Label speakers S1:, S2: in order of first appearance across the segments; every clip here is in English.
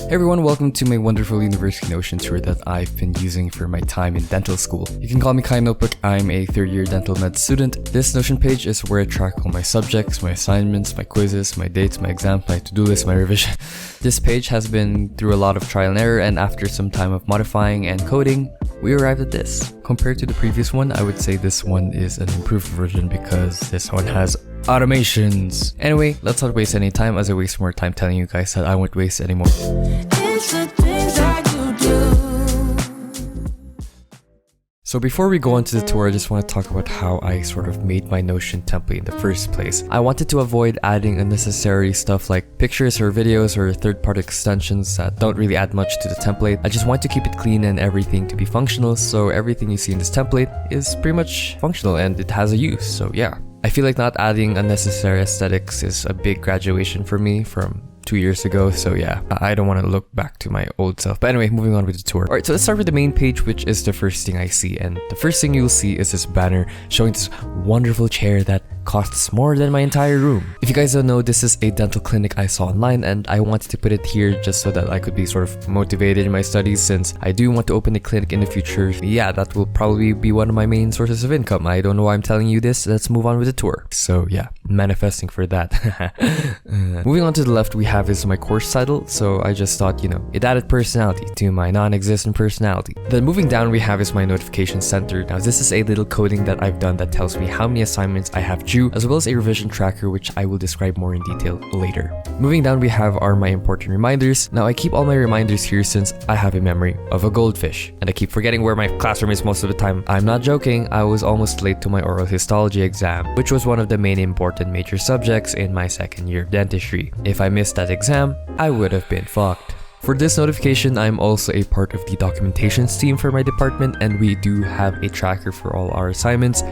S1: Hey everyone, welcome to my wonderful University Notion tour that I've been using for my time in dental school. You can call me Kai Notebook. I'm a third-year dental med student. This Notion page is where I track all my subjects, my assignments, my quizzes, my dates, my exams, my to-do list, my revision. This page has been through a lot of trial and error, and after some time of modifying and coding, we arrived at this. Compared to the previous one, I would say this one is an improved version because this one has automations. Anyway, let's not waste any time as I waste more time telling you guys that I won't waste any more. So before we go on to the tour, I just want to talk about how I sort of made my Notion template in the first place. I wanted to avoid adding unnecessary stuff like pictures or videos or third-party extensions that don't really add much to the template. I just want to keep it clean and everything to be functional, so everything you see in this template is pretty much functional and it has a use, so yeah. I feel like not adding unnecessary aesthetics is a big graduation for me from 2 years ago, so yeah, I don't want to look back to my old self. But anyway, moving on with the tour. Alright, so let's start with the main page, which is the first thing I see, and the first thing you'll see is this banner showing this wonderful chair that costs more than my entire room. If you guys don't know, this is a dental clinic I saw online, and I wanted to put it here just so that I could be sort of motivated in my studies, since I do want to open a clinic in the future. Yeah, that will probably be one of my main sources of income. I don't know why I'm telling you this. Let's move on with the tour. So yeah, manifesting for that. Moving on to the left, we have is my course title, so I just thought, you know, it added personality to my non-existent personality. Then moving down, we have is my notification center. Now this is a little coding that I've done that tells me how many assignments I have due, as well as a revision tracker, which I will describe more in detail later. Moving down, we have my important reminders. Now I keep all my reminders here since I have a memory of a goldfish, and I keep forgetting where my classroom is most of the time. I'm not joking, I was almost late to my oral histology exam, which was one of the main important major subjects in my second year of dentistry. If I missed that exam, I would have been fucked. For this notification, I'm also a part of the documentations team for my department, and we do have a tracker for all our assignments,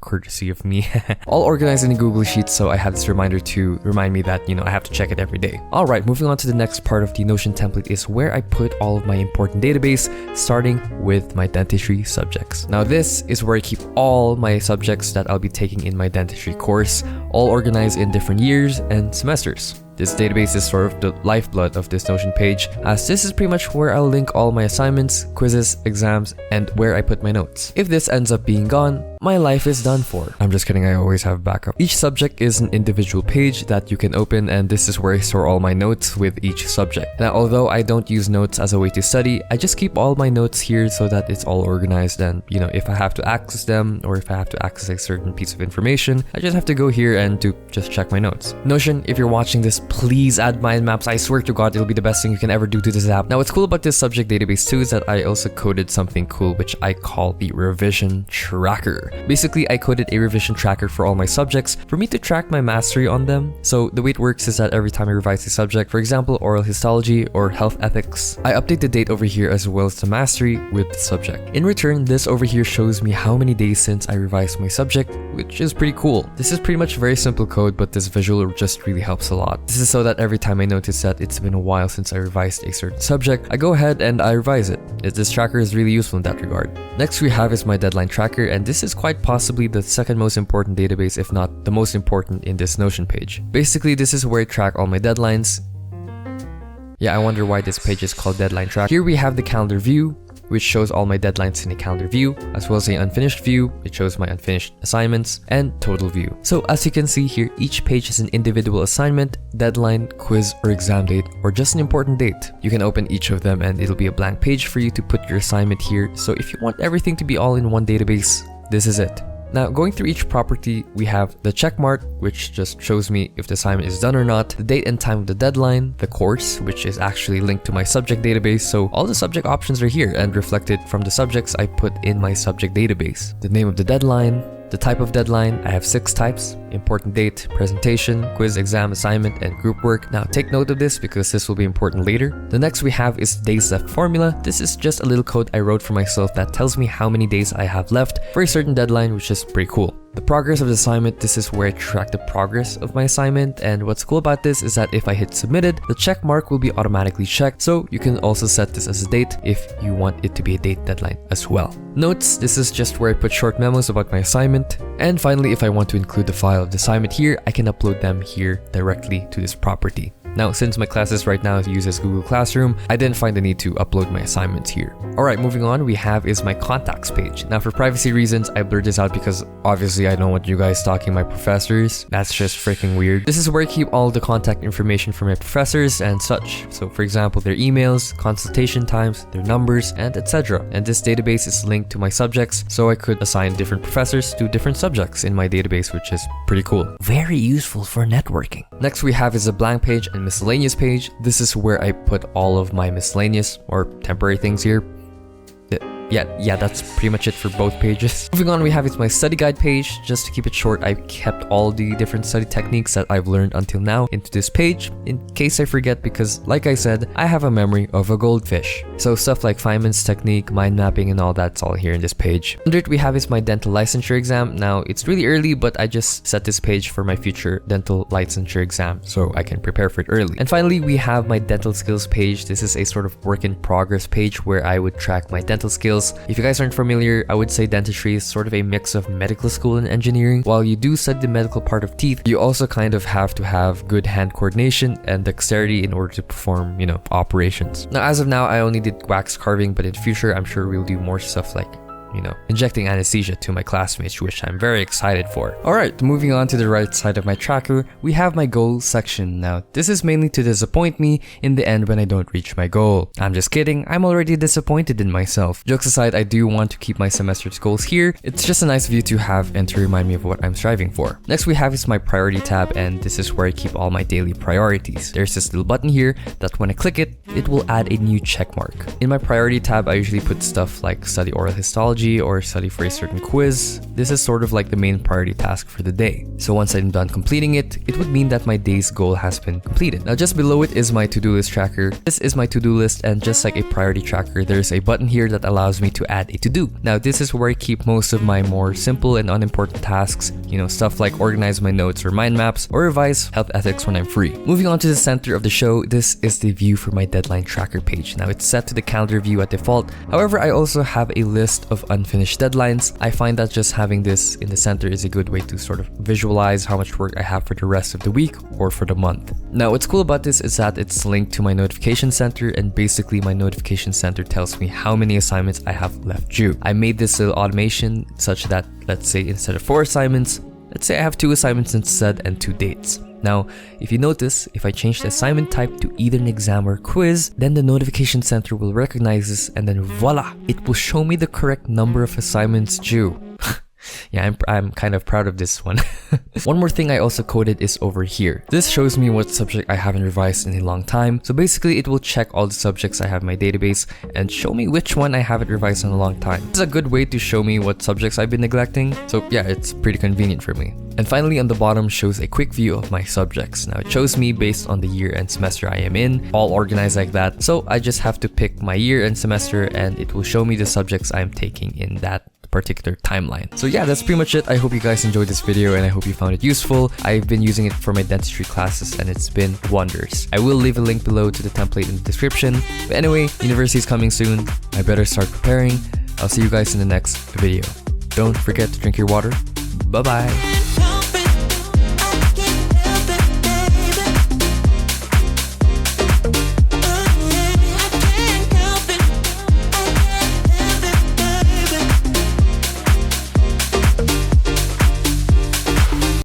S1: courtesy of me, all organized in a Google Sheet, so I have this reminder to remind me that, you know, I have to check it every day. Alright, moving on to the next part of the Notion template is where I put all of my important database, starting with my dentistry subjects. Now this is where I keep all my subjects that I'll be taking in my dentistry course, all organized in different years and semesters. This database is sort of the lifeblood of this Notion page, as this is pretty much where I'll link all my assignments, quizzes, exams, and where I put my notes. If this ends up being gone, my life is done for. I'm just kidding, I always have backup. Each subject is an individual page that you can open, and this is where I store all my notes with each subject. Now, although I don't use notes as a way to study, I just keep all my notes here so that it's all organized, and you know, if I have to access them or if I have to access a certain piece of information, I just have to go here and to just check my notes. Notion, if you're watching this, please add mind maps. I swear to God, it'll be the best thing you can ever do to this app. Now, what's cool about this subject database too is that I also coded something cool, which I call the revision tracker. Basically, I coded a revision tracker for all my subjects for me to track my mastery on them. So the way it works is that every time I revise a subject, for example, oral histology or health ethics, I update the date over here as well as the mastery with the subject. In return, this over here shows me how many days since I revised my subject, which is pretty cool. This is pretty much very simple code, but this visual just really helps a lot. This is so that every time I notice that it's been a while since I revised a certain subject, I go ahead and I revise it. This tracker is really useful in that regard. Next we have is my deadline tracker, and this is quite possibly the second most important database, if not the most important in this Notion page. Basically, this is where I track all my deadlines. Yeah, I wonder why this page is called deadline track. Here we have the calendar view, which shows all my deadlines in a calendar view, as well as an unfinished view, it shows my unfinished assignments, and total view. So as you can see here, each page is an individual assignment, deadline, quiz, or exam date, or just an important date. You can open each of them and it'll be a blank page for you to put your assignment here. So if you want everything to be all in one database, this is it. Now, going through each property, we have the check mark, which just shows me if the assignment is done or not, the date and time of the deadline, the course, which is actually linked to my subject database, so all the subject options are here and reflected from the subjects I put in my subject database. The name of the deadline, the type of deadline, I have 6 types: important date, presentation, quiz, exam, assignment, and group work. Now take note of this because this will be important later. The next we have is days left formula. This is just a little code I wrote for myself that tells me how many days I have left for a certain deadline, which is pretty cool. The progress of the assignment, this is where I track the progress of my assignment, and what's cool about this is that if I hit submitted, the check mark will be automatically checked, so you can also set this as a date if you want it to be a date deadline as well. Notes, this is just where I put short memos about my assignment. And finally, if I want to include the file of the assignment here, I can upload them here directly to this property. Now, since my classes right now uses Google Classroom, I didn't find the need to upload my assignments here. Alright, moving on, we have is my contacts page. Now, for privacy reasons, I blurred this out because obviously I don't want you guys stalking my professors. That's just freaking weird. This is where I keep all the contact information for my professors and such. So for example, their emails, consultation times, their numbers, and etc. And this database is linked to my subjects, so I could assign different professors to different subjects in my database, which is pretty cool. Very useful for networking. Next we have is a blank page and miscellaneous page. This is where I put all of my miscellaneous or temporary things here. Yeah, that's pretty much it for both pages. Moving on, we have is my study guide page. Just to keep it short, I kept all the different study techniques that I've learned until now into this page, in case I forget, because like I said, I have a memory of a goldfish. So stuff like Feynman's technique, mind mapping, and all that's all here in this page. Under it, we have is my dental licensure exam. Now, it's really early, but I just set this page for my future dental licensure exam, so I can prepare for it early. And finally, we have my dental skills page. This is a sort of work in progress page where I would track my dental skills. If you guys aren't familiar, I would say dentistry is sort of a mix of medical school and engineering. While you do study the medical part of teeth, you also kind of have to have good hand coordination and dexterity in order to perform, operations. Now, as of now, I only did wax carving, but in the future, I'm sure we'll do more stuff like injecting anesthesia to my classmates, which I'm very excited for. Alright, moving on to the right side of my tracker, we have my goals section. Now, this is mainly to disappoint me in the end when I don't reach my goal. I'm just kidding, I'm already disappointed in myself. Jokes aside, I do want to keep my semester's goals here. It's just a nice view to have and to remind me of what I'm striving for. Next we have is my priority tab, and this is where I keep all my daily priorities. There's this little button here that when I click it, it will add a new check mark. In my priority tab, I usually put stuff like study oral histology or study for a certain quiz. This is sort of like the main priority task for the day. So once I'm done completing it, it would mean that my day's goal has been completed. Now just below it is my to-do list tracker. This is my to-do list, and just like a priority tracker, there's a button here that allows me to add a to-do. Now this is where I keep most of my more simple and unimportant tasks, stuff like organize my notes or mind maps, or revise health ethics when I'm free. Moving on to the center of the show, this is the view for my deadline tracker page. Now it's set to the calendar view at default. However, I also have a list of unfinished deadlines. I find that just having this in the center is a good way to sort of visualize how much work I have for the rest of the week or for the month. Now, what's cool about this is that it's linked to my notification center, and basically my notification center tells me how many assignments I have left due. I made this little automation such that, let's say instead of 4 assignments, let's say I have 2 assignments instead and 2 dates. Now, if you notice, if I change the assignment type to either an exam or quiz, then the notification center will recognize this, and then voila, it will show me the correct number of assignments due. Yeah, I'm kind of proud of this one. One more thing I also coded is over here. This shows me what subject I haven't revised in a long time. So basically, it will check all the subjects I have in my database and show me which one I haven't revised in a long time. This is a good way to show me what subjects I've been neglecting. So yeah, it's pretty convenient for me. And finally, on the bottom shows a quick view of my subjects. Now it shows me based on the year and semester I am in, all organized like that. So I just have to pick my year and semester, and it will show me the subjects I'm taking in that particular timeline. So yeah, that's pretty much it. I hope you guys enjoyed this video and I hope you found it useful. I've been using it for my dentistry classes and it's been wonders. I will leave a link below to the template in the description. But anyway, university is coming soon. I better start preparing. I'll see you guys in the next video. Don't forget to drink your water. Bye bye.